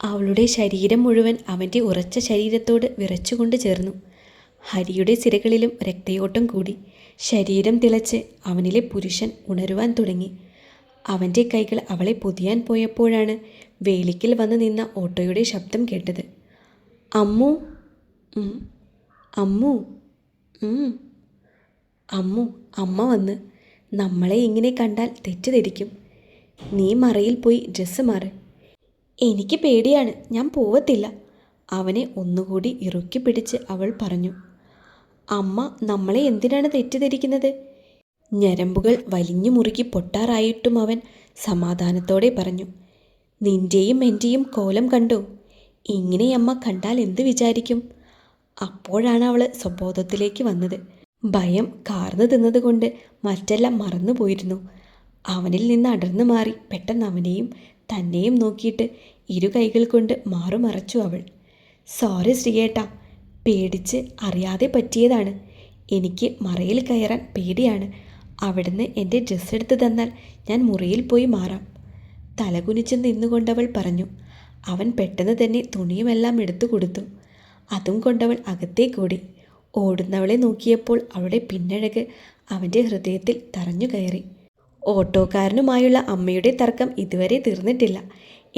അവളുടെ ശരീരം മുഴുവൻ അവൻ്റെ ഉറച്ച ശരീരത്തോട് വിറച്ചുകൊണ്ട് ചേർന്നു. ഹരിയുടെ സിരകളിലും രക്തയോട്ടം കൂടി. ശരീരം തിളച്ച് അവനിലെ പുരുഷൻ ഉണരുവാൻ തുടങ്ങി. അവൻ്റെ കൈകൾ അവളെ പൊതിയാൻ പോയപ്പോഴാണ് വേലിക്കൽ വന്ന് നിന്ന ഓട്ടോയുടെ ശബ്ദം കേട്ടത്. അമ്മു, അമ്മു, അമ്മു, അമ്മ വന്ന്. നമ്മളെ ഇങ്ങനെ കണ്ടാൽ തെറ്റിദ്ധരിക്കും. നീ മറയിൽ പോയി ഡ്രസ്സ് മാറ്. എനിക്ക് പേടിയാണ്, ഞാൻ പോവത്തില്ല. അവനെ ഒന്നുകൂടി ഇറുക്കി പിടിച്ച് അവൾ പറഞ്ഞു. അമ്മ നമ്മളെ എന്തിനാണ് തെറ്റിദ്ധരിക്കുന്നത്? ഞരമ്പുകൾ വലിഞ്ഞു മുറുക്കി പൊട്ടാറായിട്ടും അവൻ സമാധാനത്തോടെ പറഞ്ഞു. നിന്റെയും എൻ്റെയും കോലം കണ്ടോ? ഇങ്ങനെ അമ്മ കണ്ടാൽ എന്ത് വിചാരിക്കും? അപ്പോഴാണ് അവൾ സ്വബോധത്തിലേക്ക് വന്നത്. ഭയം കാർന്നു തിന്നതുകൊണ്ട് മറ്റെല്ലാം മറന്നുപോയിരുന്നു. അവനിൽ നിന്ന് അടർന്നു മാറി പെട്ടെന്ന് അവനെയും തന്നെയും നോക്കിയിട്ട് ഇരു കൈകൾ കൊണ്ട് മാറുമറച്ചു അവൾ. സോറി ശ്രീയേട്ടാ, പേടിച്ച് അറിയാതെ പറ്റിയതാണ്. എനിക്ക് മറയിൽ കയറാൻ പേടിയാണ്. അവിടുന്ന് എൻ്റെ ഡ്രസ്സ് എടുത്ത് തന്നാൽ ഞാൻ മുറിയിൽ പോയി മാറാം. തലകുനിച്ച് നിന്നുകൊണ്ടവൾ പറഞ്ഞു. അവൻ പെട്ടെന്ന് തന്നെ തുണിയുമെല്ലാം എടുത്തു കൊടുത്തു. അതും കൊണ്ടവൾ അകത്തേക്കോടി. ഓടുന്നവളെ നോക്കിയപ്പോൾ അവളുടെ പിന്നഴക് അവൻ്റെ ഹൃദയത്തിൽ തറഞ്ഞു കയറി. ഓട്ടോക്കാരനുമായുള്ള അമ്മയുടെ തർക്കം ഇതുവരെ തീർന്നിട്ടില്ല.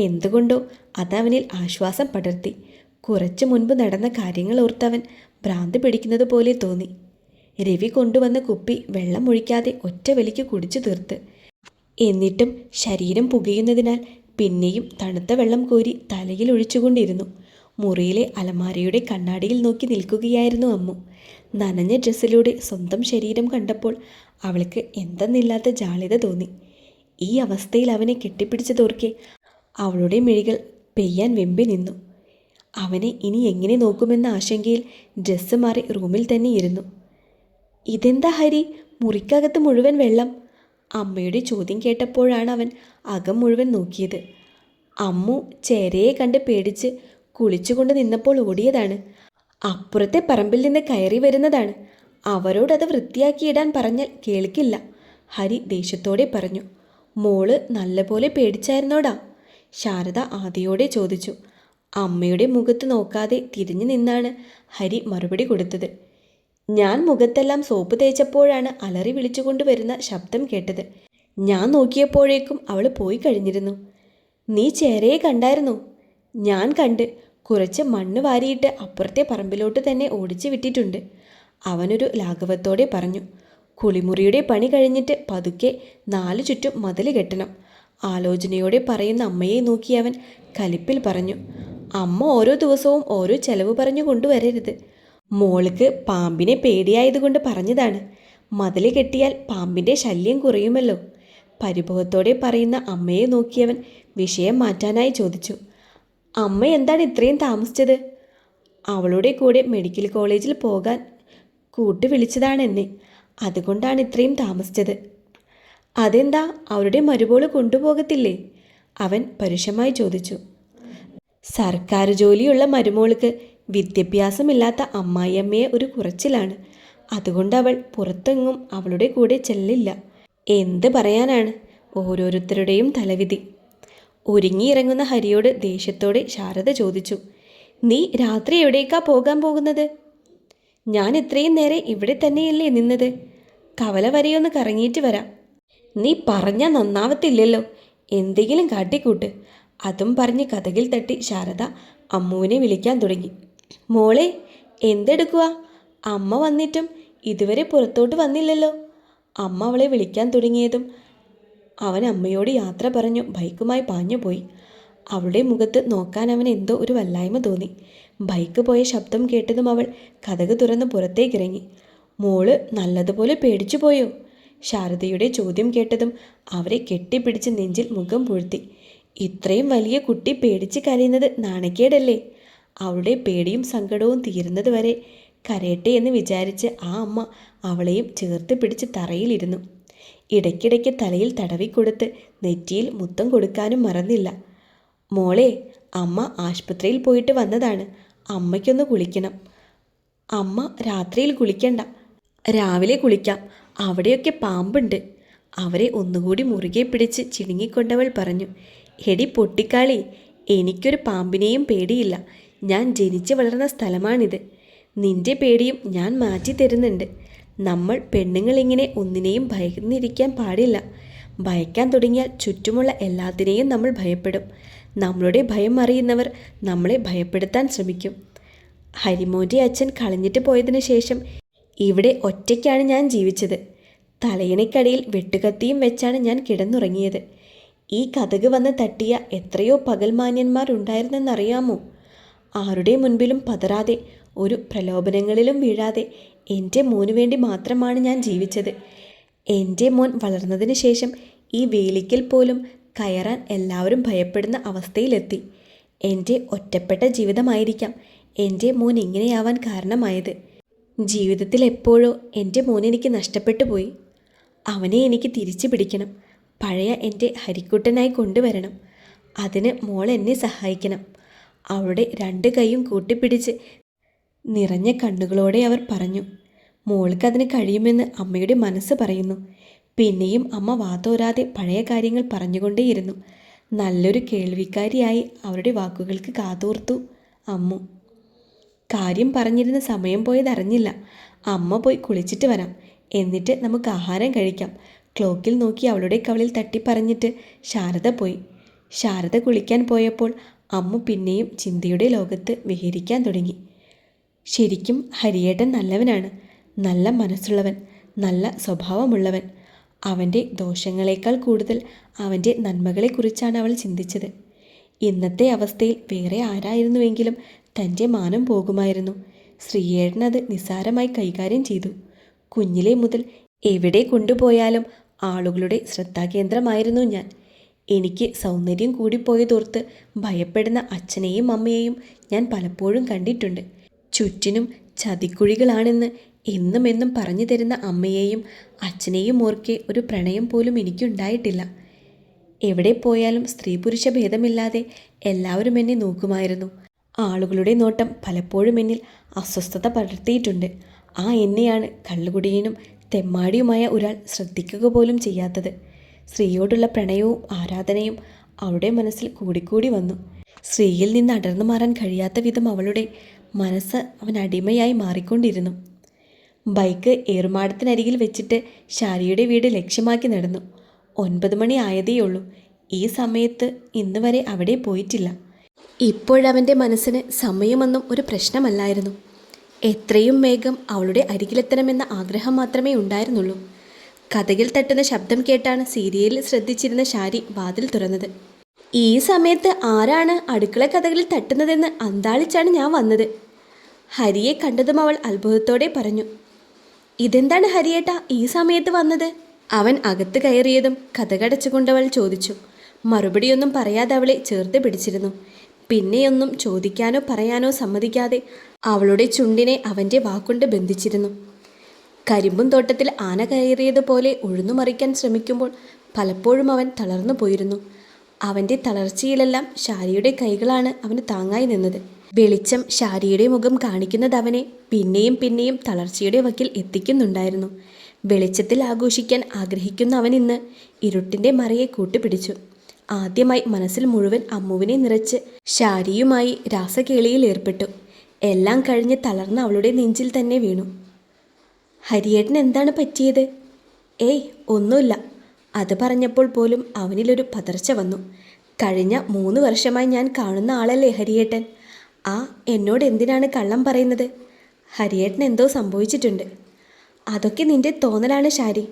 എന്തുകൊണ്ടോ അതവനിൽ ആശ്വാസം പടർത്തി. കുറച്ചു മുൻപ് നടന്ന കാര്യങ്ങൾ ഓർത്തവൻ ഭ്രാന്ത് പിടിക്കുന്നത് പോലെ തോന്നി. രവി കൊണ്ടുവന്ന കുപ്പി വെള്ളം ഒഴിക്കാതെ ഒറ്റ വലിക്ക് കുടിച്ചു തീർത്ത്. എന്നിട്ടും ശരീരം പുകയുന്നതിനാൽ പിന്നെയും തണുത്ത വെള്ളം കോരി തലയിൽ ഒഴിച്ചുകൊണ്ടിരുന്നു. മുറിയിലെ അലമാരയുടെ കണ്ണാടിയിൽ നോക്കി നിൽക്കുകയായിരുന്നു അമ്മു. നനഞ്ഞ ഡ്രസ്സിലൂടെ സ്വന്തം ശരീരം കണ്ടപ്പോൾ അവൾക്ക് എന്തെന്നില്ലാത്ത ജാള്യത തോന്നി. ഈ അവസ്ഥയിൽ അവനെ കെട്ടിപ്പിടിച്ചതോർക്കെ അവളുടെ മിഴികൾ പെയ്യാൻ വെമ്പി നിന്നു. അവനെ ഇനി എങ്ങനെ നോക്കുമെന്ന ആശങ്കയിൽ ഡ്രസ്സ് മാറി റൂമിൽ തന്നെ ഇരുന്നു. ഇതെന്താ ഹരി, മുറിക്കകത്ത് മുഴുവൻ വെള്ളം? അമ്മയുടെ ചോദ്യം കേട്ടപ്പോഴാണ് അവൻ അകം മുഴുവൻ നോക്കിയത്. അമ്മു ചേരയെ കണ്ട് പേടിച്ച് കുളിച്ചുകൊണ്ട് നിന്നപ്പോൾ ഓടിയതാണ്. അപ്പുറത്തെ പറമ്പിൽ നിന്ന് കയറി വരുന്നതാണ്. അവരോടത് വൃത്തിയാക്കിയിടാൻ പറഞ്ഞാൽ കേൾക്കില്ല. ഹരി ദേഷ്യത്തോടെ പറഞ്ഞു. മോള് നല്ലപോലെ പേടിച്ചായിരുന്നോടാ? ശാരദ ആദിയോടെ ചോദിച്ചു. അമ്മയുടെ മുഖത്ത് നോക്കാതെ തിരിഞ്ഞു നിന്നാണ് ഹരി മറുപടി കൊടുത്തത്. ഞാൻ മുഖത്തെല്ലാം സോപ്പ് തേച്ചപ്പോഴാണ് അലറി വിളിച്ചുകൊണ്ട് വരുന്ന ശബ്ദം കേട്ടത്. ഞാൻ നോക്കിയപ്പോഴേക്കും അവൾ പോയി കഴിഞ്ഞിരുന്നു. നീ ചേരയെ കണ്ടായിരുന്നോ? ഞാൻ കണ്ട്. കുറച്ച് മണ്ണ് വാരിയിട്ട് അപ്പുറത്തെ പറമ്പിലോട്ട് തന്നെ ഓടിച്ചു വിട്ടിട്ടുണ്ട്. അവനൊരു ലാഘവത്തോടെ പറഞ്ഞു. കുളിമുറിയുടെ പണി കഴിഞ്ഞിട്ട് പതുക്കെ 4 ചുറ്റും മതിൽ കെട്ടണം. ആലോചനയോടെ പറയുന്ന അമ്മയെ നോക്കി അവൻ കലിപ്പിൽ പറഞ്ഞു. അമ്മ ഓരോ ദിവസവും ഓരോ ചെലവ് പറഞ്ഞു കൊണ്ടുവരരുത്. മോൾക്ക് പാമ്പിനെ പേടിയായതുകൊണ്ട് പറഞ്ഞതാണ്. മതിൽ കെട്ടിയാൽ പാമ്പിൻ്റെ ശല്യം കുറയുമല്ലോ. പരിഭവത്തോടെ പറയുന്ന അമ്മയെ നോക്കിയവൻ വിഷയം മാറ്റാനായി ചോദിച്ചു. അമ്മ എന്താണ് ഇത്രയും താമസിച്ചത്? അവളുടെ കൂടെ മെഡിക്കൽ കോളേജിൽ പോകാൻ കൂട്ടി വിളിച്ചതാണ് എന്നെ. അതുകൊണ്ടാണ് ഇത്രയും താമസിച്ചത്. അതെന്താ, അവരുടെ മരുമോള് കൊണ്ടുപോകത്തില്ലേ? അവൻ പരുഷമായി ചോദിച്ചു. സർക്കാർ ജോലിയുള്ള മരുമോൾക്ക് വിദ്യാഭ്യാസമില്ലാത്ത അമ്മായിയമ്മയെ ഒരു കുറച്ചിലാണ്. അതുകൊണ്ട് അവൾ പുറത്തെങ്ങും അവളുടെ കൂടെ ചെല്ലില്ല. എന്ത് പറയാനാണ്, ഓരോരുത്തരുടെയും തലവിധി. ഒരുങ്ങിയിറങ്ങുന്ന ഹരിയോട് ദേഷ്യത്തോടെ ശാരദ ചോദിച്ചു. നീ രാത്രി എവിടേക്കാ പോകാൻ പോകുന്നത്? ഞാൻ ഇത്രയും നേരെ ഇവിടെ തന്നെയല്ലേ നിന്നത്. കവല വരെയൊന്ന് കറങ്ങിയിട്ട് വരാം. നീ പറഞ്ഞാൽ നന്നാവത്തില്ലല്ലോ, എന്തെങ്കിലും കാട്ടിക്കൂട്ട്. അതും പറഞ്ഞ് കതകിൽ തട്ടി ശാരദ അമ്മുവിനെ വിളിക്കാൻ തുടങ്ങി. മോളെ, എന്തെടുക്കുക? അമ്മ വന്നിട്ടും ഇതുവരെ പുറത്തോട്ട് വന്നില്ലല്ലോ. അമ്മ അവളെ വിളിക്കാൻ തുടങ്ങിയതും അവൻ അമ്മയോട് യാത്ര പറഞ്ഞു ബൈക്കുമായി പാഞ്ഞുപോയി. അവളുടെ മുഖത്ത് നോക്കാൻ അവൻ എന്തോ ഒരു വല്ലായ്മ തോന്നി. ബൈക്ക് പോയ ശബ്ദം കേട്ടതും അവൾ കതക് തുറന്ന് പുറത്തേക്കിറങ്ങി. മോള് നല്ലതുപോലെ പേടിച്ചു പോയോ? ശാരദയുടെ ചോദ്യം കേട്ടതും അവരെ കെട്ടിപ്പിടിച്ച് നെഞ്ചിൽ മുഖം പൂഴ്ത്തി. ഇത്രയും വലിയ കുട്ടി പേടിച്ച് കരയുന്നത് നാണക്കേടല്ലേ? അവളുടെ പേടിയും സങ്കടവും തീരുന്നത് വരെ കരയട്ടെ എന്ന് വിചാരിച്ച് ആ അമ്മ അവളെയും ചേർത്ത് പിടിച്ച് തറയിലിരുന്നു. ഇടയ്ക്കിടയ്ക്ക് തലയിൽ തടവിക്കൊടുത്ത് നെറ്റിയിൽ മുത്തം കൊടുക്കാനും മറന്നില്ല. മോളെ, അമ്മ ആശുപത്രിയിൽ പോയിട്ട് വന്നതാണ്. അമ്മയ്ക്കൊന്ന് കുളിക്കണം. അമ്മ രാത്രിയിൽ കുളിക്കണ്ട, രാവിലെ കുളിക്കാം. അവിടെയൊക്കെ പാമ്പുണ്ട്. അവരെ ഒന്നുകൂടി മുറുകെ പിടിച്ച് ചിണുങ്ങിക്കൊണ്ടവൾ പറഞ്ഞു. എടി പൊട്ടിക്കാളി, എനിക്കൊരു പാമ്പിനെയും പേടിയില്ല. ഞാൻ ജനിച്ചു വളർന്ന സ്ഥലമാണിത്. നിന്റെ പേടിയും ഞാൻ മാറ്റി തരുന്നുണ്ട്. നമ്മൾ പെണ്ണുങ്ങളിങ്ങനെ ഒന്നിനെയും ഭയന്നിരിക്കാൻ പാടില്ല. ഭയക്കാൻ തുടങ്ങിയാൽ ചുറ്റുമുള്ള എല്ലാത്തിനെയും നമ്മൾ ഭയപ്പെടും. നമ്മളുടെ ഭയം അറിയുന്നവർ നമ്മളെ ഭയപ്പെടുത്താൻ ശ്രമിക്കും. ഹരിമോൻ്റെ അച്ഛൻ കളഞ്ഞിട്ട് പോയതിനു ശേഷം ഇവിടെ ഒറ്റയ്ക്കാണ് ഞാൻ ജീവിച്ചത്. തലയിണയ്ക്കടിയിൽ വെട്ടുകത്തിയും വെച്ചാണ് ഞാൻ കിടന്നുറങ്ങിയത്. ഈ കതക് വന്ന് തട്ടിയ എത്രയോ പകൽമാന്യന്മാരുണ്ടായിരുന്നെന്നറിയാമോ? ആരുടെ മുൻപിലും പതറാതെ, ഒരു പ്രലോഭനങ്ങളിലും വീഴാതെ എൻ്റെ മോനു വേണ്ടി മാത്രമാണ് ഞാൻ ജീവിച്ചത്. എൻ്റെ മോൻ വളർന്നതിന് ശേഷം ഈ വേലിക്കൽ പോലും കയറാൻ എല്ലാവരും ഭയപ്പെടുന്ന അവസ്ഥയിലെത്തി. എൻ്റെ ഒറ്റപ്പെട്ട ജീവിതമായിരിക്കാം എൻ്റെ മോൻ ഇങ്ങനെയാവാൻ കാരണമായത്. ജീവിതത്തിൽ എപ്പോഴോ എൻ്റെ മോനെനിക്ക് നഷ്ടപ്പെട്ടു പോയി. അവനെ എനിക്ക് തിരിച്ചു പിടിക്കണം. പഴയ എൻ്റെ ഹരിക്കുട്ടനായി കൊണ്ടുവരണം. അതിന് മോൾ എന്നെ സഹായിക്കണം. അവളുടെ 2 കൈയും കൂട്ടിപ്പിടിച്ച് നിറഞ്ഞ കണ്ണുകളോടെ അവർ പറഞ്ഞു. മോൾക്കതിന് കഴിയുമെന്ന് അമ്മയുടെ മനസ്സ് പറയുന്നു. പിന്നെയും അമ്മ വാതോരാതെ പഴയ കാര്യങ്ങൾ പറഞ്ഞുകൊണ്ടേയിരുന്നു. നല്ലൊരു കേൾവിക്കാരിയായി അവരുടെ വാക്കുകൾക്ക് കാതോർത്തു അമ്മു. കാര്യം പറഞ്ഞിരുന്ന സമയം പോയതറിഞ്ഞില്ല. അമ്മ പോയി കുളിച്ചിട്ട് വരാം, എന്നിട്ട് നമുക്ക് ആഹാരം കഴിക്കാം. ക്ലോക്കിൽ നോക്കി അവളുടെ കവളിൽ തട്ടിപ്പറഞ്ഞിട്ട് ശാരദ പോയി. ശാരദ കുളിക്കാൻ പോയപ്പോൾ അമ്മു പിന്നെയും ചിന്തയുടെ ലോകത്ത് വിഹരിക്കാൻ തുടങ്ങി. ശരിക്കും ഹരിയേട്ടൻ നല്ലവനാണ്. നല്ല മനസ്സുള്ളവൻ, നല്ല സ്വഭാവമുള്ളവൻ. അവൻ്റെ ദോഷങ്ങളെക്കാൾ കൂടുതൽ അവൻ്റെ നന്മകളെക്കുറിച്ചാണ് അവൾ ചിന്തിച്ചത്. ഇന്നത്തെ അവസ്ഥയിൽ വേറെ ആരായിരുന്നുവെങ്കിലും തൻ്റെ മാനം പോകുമായിരുന്നു. ശ്രീയേട്ടൻ അത് നിസ്സാരമായി കൈകാര്യം ചെയ്തു. കുഞ്ഞിലെ മുതൽ എവിടെ കൊണ്ടുപോയാലും ആളുകളുടെ ശ്രദ്ധാകേന്ദ്രമായിരുന്നു ഞാൻ. എനിക്ക് സൗന്ദര്യം കൂടിപ്പോയതോർത്ത് ഭയപ്പെടുന്ന അച്ഛനെയും അമ്മയെയും ഞാൻ പലപ്പോഴും കണ്ടിട്ടുണ്ട്. ചുറ്റിനും ചതിക്കുഴികളാണെന്ന് എന്നും എന്നും പറഞ്ഞു തരുന്ന അമ്മയെയും അച്ഛനെയും ഓർക്കെ ഒരു പ്രണയം പോലും എനിക്കുണ്ടായിട്ടില്ല. എവിടെ പോയാലും സ്ത്രീ പുരുഷ ഭേദമില്ലാതെ എല്ലാവരും എന്നെ നോക്കുമായിരുന്നു. ആളുകളുടെ നോട്ടം പലപ്പോഴും എന്നിൽ അസ്വസ്ഥത പടർത്തിയിട്ടുണ്ട്. ആ എന്നെയാണ് കള്ളുകുടിയനും തെമ്മാടിയുമായ ഒരാൾ ശ്രദ്ധിക്കുക പോലും ചെയ്യാത്തത്. സ്ത്രീയോടുള്ള പ്രണയവും ആരാധനയും അവളുടെ മനസ്സിൽ കൂടിക്കൂടി വന്നു. സ്ത്രീയിൽ നിന്ന് അടർന്നു മാറാൻ കഴിയാത്ത വിധം അവളുടെ മനസ്സ് അവൻ അടിമയായി മാറിക്കൊണ്ടിരുന്നു. ബൈക്ക് ഏറുമാടത്തിനരികിൽ വെച്ചിട്ട് ഷാരിയുടെ വീട് ലക്ഷ്യമാക്കി നടന്നു. 9 മണി ആയതേയുള്ളൂ. ഈ സമയത്ത് ഇന്ന് വരെ അവിടെ പോയിട്ടില്ല. ഇപ്പോഴവൻ്റെ മനസ്സിന് സമയമൊന്നും ഒരു പ്രശ്നമല്ലായിരുന്നു. എത്രയും വേഗം അവളുടെ അരികിലെത്തണമെന്ന ആഗ്രഹം മാത്രമേ ഉണ്ടായിരുന്നുള്ളൂ. കതകിൽ തട്ടുന്ന ശബ്ദം കേട്ടാണ് സീരിയലിൽ ശ്രദ്ധിച്ചിരുന്ന ഷാരി വാതിൽ തുറന്നത്. ഈ സമയത്ത് ആരാണ് അടുക്കള കതകിൽ തട്ടുന്നതെന്ന് അന്താളിച്ചാണ് ഞാൻ വന്നത്. ഹരിയെ കണ്ടതും അവൾ അത്ഭുതത്തോടെ പറഞ്ഞു. ഇതെന്താണ് ഹരിയേട്ടാ ഈ സമയത്ത് വന്നത്? അവൻ അകത്ത് കയറിയതും കതകടച്ചുകൊണ്ടവൾ ചോദിച്ചു. മറുപടിയൊന്നും പറയാതെ അവളെ ചേർത്ത് പിടിച്ചിരുന്നു. പിന്നെയൊന്നും ചോദിക്കാനോ പറയാനോ സമ്മതിക്കാതെ അവളുടെ ചുണ്ടിനെ അവൻ്റെ വാക്കുകൊണ്ട് ബന്ധിച്ചിരുന്നു. കരിമ്പും തോട്ടത്തിൽ ആന കയറിയതുപോലെ ഉഴുന്നുമറിക്കാൻ ശ്രമിക്കുമ്പോൾ പലപ്പോഴും അവൻ തളർന്നു പോയിരുന്നു. അവൻ്റെ തളർച്ചയിലെല്ലാം ഷാരിയുടെ കൈകളാണ് അവന് താങ്ങായി നിന്നത്. വെളിച്ചം ഷാരിയുടെ മുഖം കാണിക്കുന്നത് അവനെ പിന്നെയും പിന്നെയും തളർച്ചയുടെ വക്കിൽ എത്തിക്കുന്നുണ്ടായിരുന്നു. വെളിച്ചത്തിൽ ആഘോഷിക്കാൻ ആഗ്രഹിക്കുന്ന അവൻ ഇന്ന് ഇരുട്ടിൻ്റെ മറയെ കൂട്ടുപിടിച്ചു. ആദ്യമായി മനസ്സിൽ മുഴുവൻ അമ്മുവിനെ നിറച്ച് ഷാരിയുമായി രാസകേളിയിൽ ഏർപ്പെട്ടു. എല്ലാം കഴിഞ്ഞ് തളർന്ന അവളുടെ നെഞ്ചിൽ തന്നെ വീണു. ഹരിയേട്ടൻ എന്താണ് പറ്റിയത്? ഏയ് ഒന്നുമില്ല. അത് പറഞ്ഞപ്പോൾ പോലും അവനിലൊരു പതർച്ച വന്നു. കഴിഞ്ഞ 3 വർഷമായി ഞാൻ കാണുന്ന ആളല്ലേ ഹരിയേട്ടൻ. എന്നോട് എന്തിനാണ് കള്ളം പറയുന്നത്? ഹരിയേട്ടൻ എന്തോ സംഭവിച്ചിട്ടുണ്ട്. അതൊക്കെ നിന്റെ തോന്നലാണ് ഷാരി.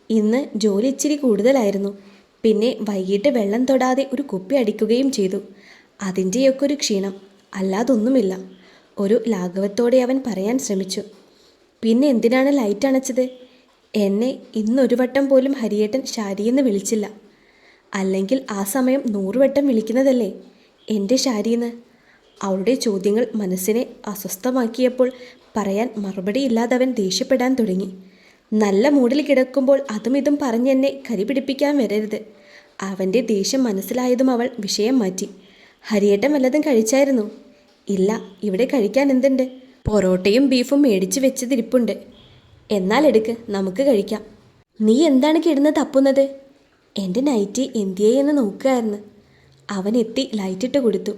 ഇന്ന് ജോലി ഇച്ചിരി കൂടുതലായിരുന്നു. പിന്നെ വൈകിട്ട് വെള്ളം തൊടാതെ ഒരു കുപ്പി അടിക്കുകയും ചെയ്തു. അതിൻ്റെയൊക്കെ ഒരു ക്ഷീണം, അല്ലാതൊന്നുമില്ല. ഒരു ലാഘവത്തോടെ അവൻ പറയാൻ ശ്രമിച്ചു. പിന്നെ എന്തിനാണ് ലൈറ്റ് അണച്ചത്? എന്നെ ഇന്നൊരു വട്ടം പോലും ഹരിയേട്ടൻ ഷാരിയെന്ന് വിളിച്ചില്ല. അല്ലെങ്കിൽ ആ സമയം 100 വട്ടം വിളിക്കുന്നതല്ലേ എൻ്റെ ഷാരിയെന്ന്. അവളുടെ ചോദ്യങ്ങൾ മനസ്സിനെ അസ്വസ്ഥമാക്കിയപ്പോൾ പറയാൻ മറുപടിയില്ലാതവൻ ദേഷ്യപ്പെടാൻ തുടങ്ങി. നല്ല മൂഡിൽ കിടക്കുമ്പോൾ അതും ഇതും പറഞ്ഞെന്നെ കരിപിടിപ്പിക്കാൻ വരരുത്. അവൻ്റെ ദേഷ്യം മനസ്സിലായതും അവൾ വിഷയം മാറ്റി. ഹരിയേട്ടൻ വല്ലതും കഴിച്ചായിരുന്നു? ഇല്ല, ഇവിടെ കഴിക്കാൻ എന്തുണ്ട്? പൊറോട്ടയും ബീഫും മേടിച്ച് വെച്ചതിരിപ്പുണ്ട്. എന്നാൽ എടുക്ക്, നമുക്ക് കഴിക്കാം. നീ എന്താണ് കിടന്ന് തപ്പുന്നത്? എൻ്റെ നൈറ്റി എന്തിയെന്ന് നോക്കുകയായിരുന്നു. അവൻ എത്തി ലൈറ്റിട്ട് കൊടുത്തു.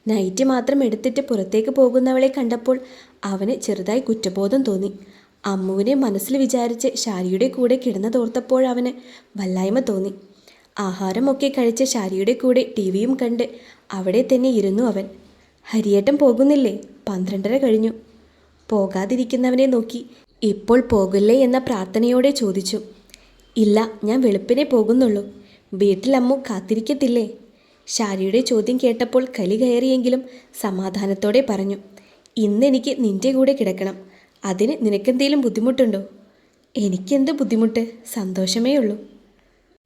നൈറ്റ് മാത്രം എടുത്തിട്ട് പുറത്തേക്ക് പോകുന്നവളെ കണ്ടപ്പോൾ അവന് ചെറുതായി കുറ്റബോധം തോന്നി. അമ്മുവിനെ മനസ്സിൽ വിചാരിച്ച് ശാരിയുടെ കൂടെ കിടന്നതോർത്തപ്പോഴവന് വല്ലായ്മ തോന്നി. ആഹാരമൊക്കെ കഴിച്ച് ശാരിയുടെ കൂടെ ടി വിയും കണ്ട് അവിടെ തന്നെ ഇരുന്നു അവൻ. ഹരിയേട്ടൻ പോകുന്നില്ലേ? 12:30 കഴിഞ്ഞു. പോകാതിരിക്കുന്നവനെ നോക്കി ഇപ്പോൾ പോകില്ലേ എന്ന പ്രാർത്ഥനയോടെ ചോദിച്ചു. ഇല്ല, ഞാൻ വെളുപ്പിനെ പോകുന്നുള്ളൂ. വീട്ടിൽ അമ്മു കാത്തിരിക്കത്തില്ലേ? ശാരിയുടെ ചോദ്യം കേട്ടപ്പോൾ കലി കയറിയെങ്കിലും സമാധാനത്തോടെ പറഞ്ഞു. ഇന്നെനിക്ക് നിന്റെ കൂടെ കിടക്കണം. അതിന് നിനക്കെന്തേലും ബുദ്ധിമുട്ടുണ്ടോ? എനിക്കെന്ത് ബുദ്ധിമുട്ട്? സന്തോഷമേ ഉള്ളൂ.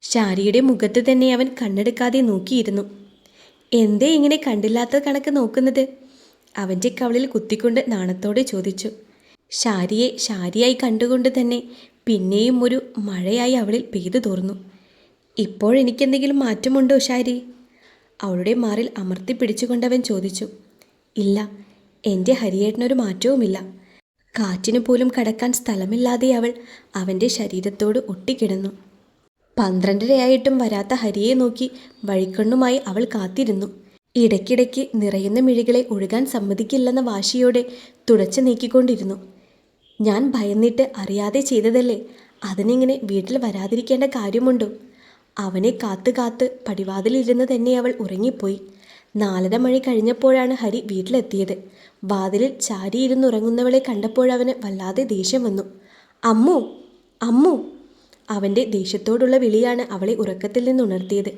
ശാരിയുടെ മുഖത്ത് തന്നെ അവൻ കണ്ണെടുക്കാതെ നോക്കിയിരുന്നു. എന്തേ ഇങ്ങനെ കണ്ടില്ലാത്ത കണക്ക് നോക്കുന്നത്? അവൻ്റെ കവളിൽ കുത്തിക്കൊണ്ട് നാണത്തോടെ ചോദിച്ചു. ശാരിയെ ശാരിയായി കണ്ടുകൊണ്ട് തന്നെ പിന്നെയും ഒരു മഴയായി അവളിൽ പെയ്തു തോർന്നു. ഇപ്പോഴെനിക്കെന്തെങ്കിലും മാറ്റമുണ്ടോ ശാരി? അവളുടെ മാറിൽ അമർത്തി പിടിച്ചുകൊണ്ടവൻ ചോദിച്ചു. ഇല്ല, എൻ്റെ ഹരിയേട്ടനൊരു മാറ്റവുമില്ല. കാറ്റിനു പോലും കടക്കാൻ സ്ഥലമില്ലാതെ അവൾ അവൻ്റെ ശരീരത്തോട് ഒട്ടിക്കിടന്നു. 12:30 വരാത്ത ഹരിയെ നോക്കി വഴിക്കണ്ണുമായി അവൾ കാത്തിരുന്നു. ഇടയ്ക്കിടയ്ക്ക് നിറയുന്ന മിഴികളെ ഒഴുകാൻ സമ്മതിക്കില്ലെന്ന വാശിയോടെ തുടച്ചു നീക്കിക്കൊണ്ടിരുന്നു. ഞാൻ ഭയന്നിട്ട് അറിയാതെ ചെയ്തതല്ലേ, അതിനിങ്ങനെ വീട്ടിൽ വരാതിരിക്കേണ്ട കാര്യമുണ്ടോ? അവനെ കാത്ത് കാത്ത് പടിവാതിലിരുന്ന് തന്നെ അവൾ ഉറങ്ങിപ്പോയി. 4:30 മണി കഴിഞ്ഞപ്പോഴാണ് ഹരി വീട്ടിലെത്തിയത്. വാതിലിൽ ചാരിയിരുന്നുറങ്ങുന്നവളെ കണ്ടപ്പോഴവന് വല്ലാതെ ദേഷ്യം വന്നു. അമ്മു, അമ്മു! അവൻ്റെ ദേഷ്യത്തോടുള്ള വിളിയാണ് അവളെ ഉറക്കത്തിൽ നിന്നുണർത്തിയത്.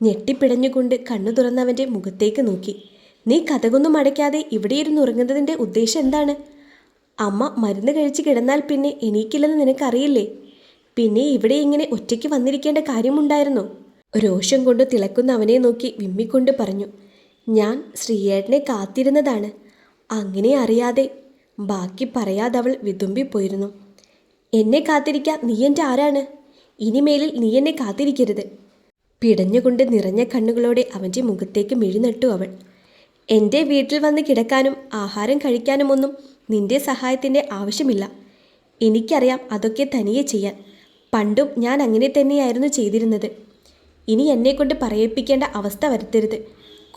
ഞെട്ടിപ്പിടഞ്ഞുകൊണ്ട് കണ്ണു തുറന്നവൻ്റെ മുഖത്തേക്ക് നോക്കി. നീ കതകൊന്നും അടയ്ക്കാതെ ഇവിടെ ഇരുന്നുറങ്ങുന്നതിൻ്റെ ഉദ്ദേശം എന്താണ്? അമ്മ മരുന്ന് കഴിച്ച് കിടന്നാൽ പിന്നെ എണീക്കില്ലെന്ന് നിനക്കറിയില്ലേ? പിന്നെ ഇവിടെ ഇങ്ങനെ ഒറ്റയ്ക്ക് വന്നിരിക്കേണ്ട കാര്യമുണ്ടായിരുന്നോ? രോഷം കൊണ്ട് തിളക്കുന്ന അവനെ നോക്കി വിമ്മിക്കൊണ്ട് പറഞ്ഞു. ഞാൻ ശ്രീയേട്ടനെ കാത്തിരുന്നതാണ്. അങ്ങനെ അറിയാതെ. ബാക്കി പറയാതവൾ വിതുമ്പിപ്പോയിരുന്നു. എന്നെ കാത്തിരിക്കാൻ നീ എൻ്റെ ആരാണ്? ഇനിമേലിൽ നീ എന്നെ കാത്തിരിക്കരുത്. പിടഞ്ഞുകൊണ്ട് നിറഞ്ഞ കണ്ണുകളോടെ അവൻ്റെ മുഖത്തേക്ക് മിഴിനട്ടു അവൾ. എൻ്റെ വീട്ടിൽ വന്ന് കിടക്കാനും ആഹാരം കഴിക്കാനുമൊന്നും നിന്റെ സഹായത്തിൻ്റെ ആവശ്യമില്ല. എനിക്കറിയാം അതൊക്കെ തനിയെ ചെയ്യാൻ. പണ്ടും ഞാൻ അങ്ങനെ തന്നെയായിരുന്നു ചെയ്തിരുന്നത്. ഇനി എന്നെക്കൊണ്ട് പറയിപ്പിക്കേണ്ട അവസ്ഥ വരുത്തരുത്.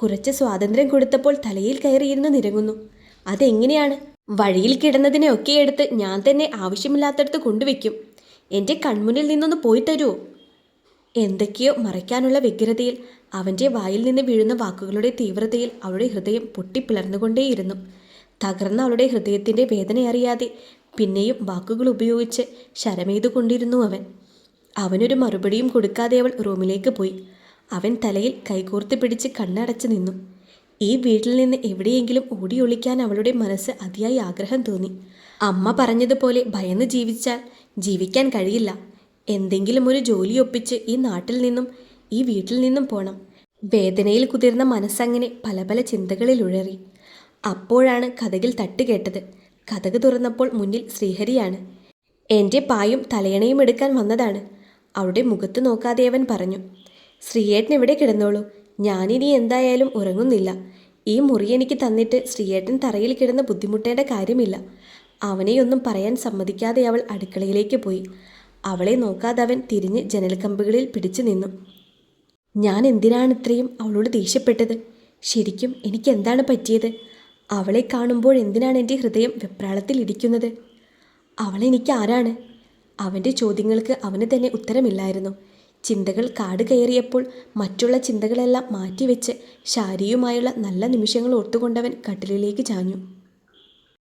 കുറച്ച് സ്വാതന്ത്ര്യം കൊടുത്തപ്പോൾ തലയിൽ കയറിയിരുന്ന് നിരങ്ങുന്നു. അതെങ്ങനെയാണ്? വഴിയിൽ കിടന്നതിനെയൊക്കെ എടുത്ത് ഞാൻ തന്നെ ആവശ്യമില്ലാത്തടത്ത് കൊണ്ടുവയ്ക്കും. എൻ്റെ കൺമുന്നിൽ നിന്നൊന്ന് പോയി തരുമോ? എന്തൊക്കെയോ മറയ്ക്കാനുള്ള വ്യഗ്രതയിൽ അവൻ്റെ വായിൽ നിന്ന് വീഴുന്ന വാക്കുകളുടെ തീവ്രതയിൽ അവളുടെ ഹൃദയം പൊട്ടിപ്പിളർന്നുകൊണ്ടേയിരുന്നു. തകർന്ന അവളുടെ ഹൃദയത്തിൻ്റെ വേദനയറിയാതെ പിന്നെയും വാക്കുകൾ ഉപയോഗിച്ച് ശരമെയ്തുകൊണ്ടിരുന്നു അവൻ. അവനൊരു മറുപടിയും കൊടുക്കാതെ അവൾ റൂമിലേക്ക് പോയി. അവൻ തലയിൽ കൈകോർത്ത് പിടിച്ച് കണ്ണടച്ച് നിന്നു. ഈ വീട്ടിൽ നിന്ന് എവിടെയെങ്കിലും ഓടിയൊളിക്കാൻ അവളുടെ മനസ്സ് അതിയായി ആഗ്രഹം തോന്നി. അമ്മ പറഞ്ഞതുപോലെ ഭയന്ന് ജീവിച്ചാൽ ജീവിക്കാൻ കഴിയില്ല. എന്തെങ്കിലും ഒരു ജോലി ഒപ്പിച്ച് ഈ നാട്ടിൽ നിന്നും ഈ വീട്ടിൽ നിന്നും പോണം. വേദനയിൽ കുതിർന്ന മനസ്സങ്ങനെ പല പല ചിന്തകളിൽ ഉഴറി. അപ്പോഴാണ് കതകിൽ തട്ടുകേട്ടത്. കതക് തുറന്നപ്പോൾ മുന്നിൽ ശ്രീഹരിയാണ്. എൻ്റെ പായും തലയണയും എടുക്കാൻ വന്നതാണ്. അവളുടെ മുഖത്ത് നോക്കാതെ അവൻ പറഞ്ഞു. ശ്രീയേട്ടൻ ഇവിടെ കിടന്നോളൂ. ഞാനിനി എന്തായാലും ഉറങ്ങുന്നില്ല. ഈ മുറി എനിക്ക് തന്നിട്ട് ശ്രീയേട്ടൻ തറയിൽ കിടന്ന് ബുദ്ധിമുട്ടേണ്ട കാര്യമില്ല. അവനെയൊന്നും പറയാൻ സമ്മതിക്കാതെ അവൾ അടുക്കളയിലേക്ക് പോയി. അവളെ നോക്കാതെ അവൻ തിരിഞ്ഞ് ജനൽക്കമ്പുകളിൽ പിടിച്ചു നിന്നു. ഞാൻ എന്തിനാണ് ഇത്രയും അവളോട് ദേഷ്യപ്പെട്ടത്? ശരിക്കും എനിക്ക് എന്താണ് പറ്റിയത്? അവളെ കാണുമ്പോൾ എന്തിനാണ് എൻ്റെ ഹൃദയം വെപ്രാളത്തിൽ ഇടിക്കുന്നത്? അവളെനിക്ക് ആരാണ്? അവൻ്റെ ചോദ്യങ്ങൾക്ക് അവന് തന്നെ ഉത്തരമില്ലായിരുന്നു. ചിന്തകൾ കാട് കയറിയപ്പോൾ മറ്റുള്ള ചിന്തകളെല്ലാം മാറ്റിവെച്ച് ശാരിയുമായുള്ള നല്ല നിമിഷങ്ങൾ ഓർത്തുകൊണ്ടവൻ കട്ടിലിലേക്ക് ചാഞ്ഞു.